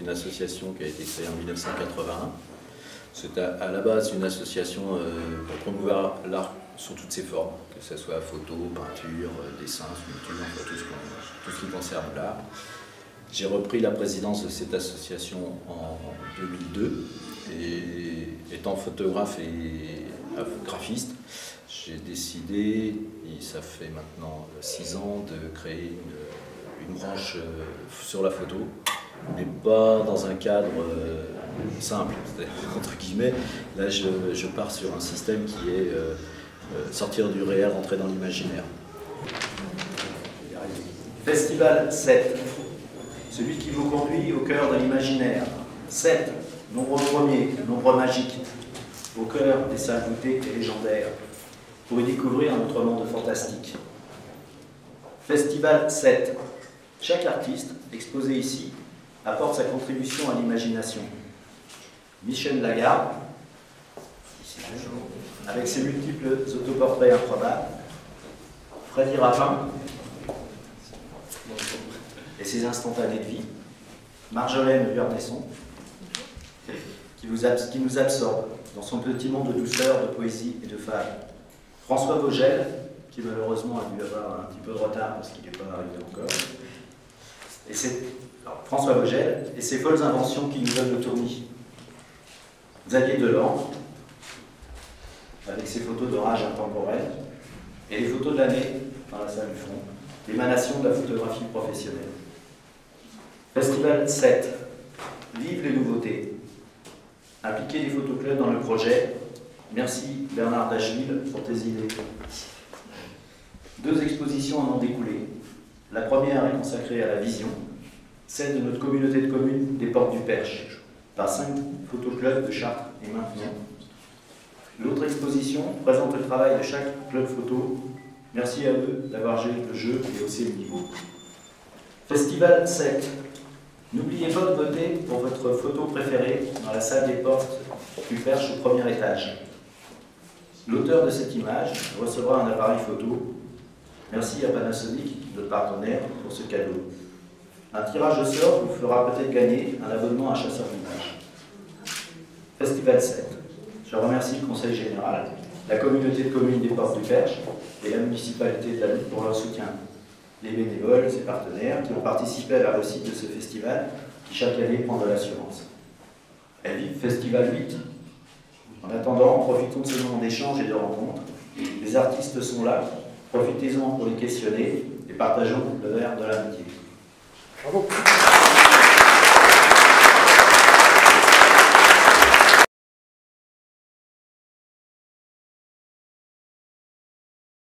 C'est une association qui a été créée en 1981. C'est à la base une association pour promouvoir l'art sous toutes ses formes, que ce soit photo, peinture, dessin, sculpture, tout ce qui concerne l'art. J'ai repris la présidence de cette association en 2002 et étant photographe et graphiste, j'ai décidé, et ça fait maintenant 6 ans, de créer une branche sur la photo, mais pas dans un cadre simple, entre guillemets. Là, je pars sur un système qui est sortir du réel, rentrer dans l'imaginaire. Festival 7, celui qui vous conduit au cœur de l'imaginaire. 7, nombre premier, nombre magique, au cœur des salles voûtées et légendaires, pour y découvrir un autre monde fantastique. Festival 7, chaque artiste exposé ici apporte sa contribution à l'imagination. Michel Lagarde, avec ses multiples autoportraits improbables, Freddy Rapin et ses instantanés de vie, Marjolaine Burdesson, qui nous absorbe dans son petit monde de douceur, de poésie et de fable. François Vogel, qui malheureusement a dû avoir un petit peu de retard parce qu'il n'est pas arrivé encore. François Vogel et ses folles inventions qui nous donnent le tournis. Xavier Delan, avec ses photos d'orage intemporel, et les photos de l'année dans la salle du fond, l'émanation de la photographie professionnelle. Festival 7, vive les nouveautés. Impliquer les photoclubs dans le projet. Merci Bernard Dacheville pour tes idées. 2 expositions en ont découlé. La première est consacrée à la vision, celle de notre communauté de communes des Portes du Perche, par 5 photoclubs de Chartres et Maintenon. L'autre exposition présente le travail de chaque club photo. Merci à eux d'avoir joué le jeu et haussé le niveau. Festival 7. N'oubliez pas de voter pour votre photo préférée dans la salle des Portes du Perche au 1er étage. L'auteur de cette image recevra un appareil photo. Merci à Panasonic, notre partenaire, pour ce cadeau. Un tirage au sort vous fera peut-être gagner un abonnement à Chasseurs d'images. Festival 7. Je remercie le Conseil général, la communauté de communes des Portes du Perche et la municipalité de la Lutte pour leur soutien. Les bénévoles, ses partenaires, qui ont participé à la réussite de ce festival, qui chaque année prend de l'assurance. Elle vit Festival 8. En attendant, profitons de ce moment d'échange et de rencontre. Les artistes sont là, profitez-en pour les questionner et partageons le verre de l'amitié. Bravo.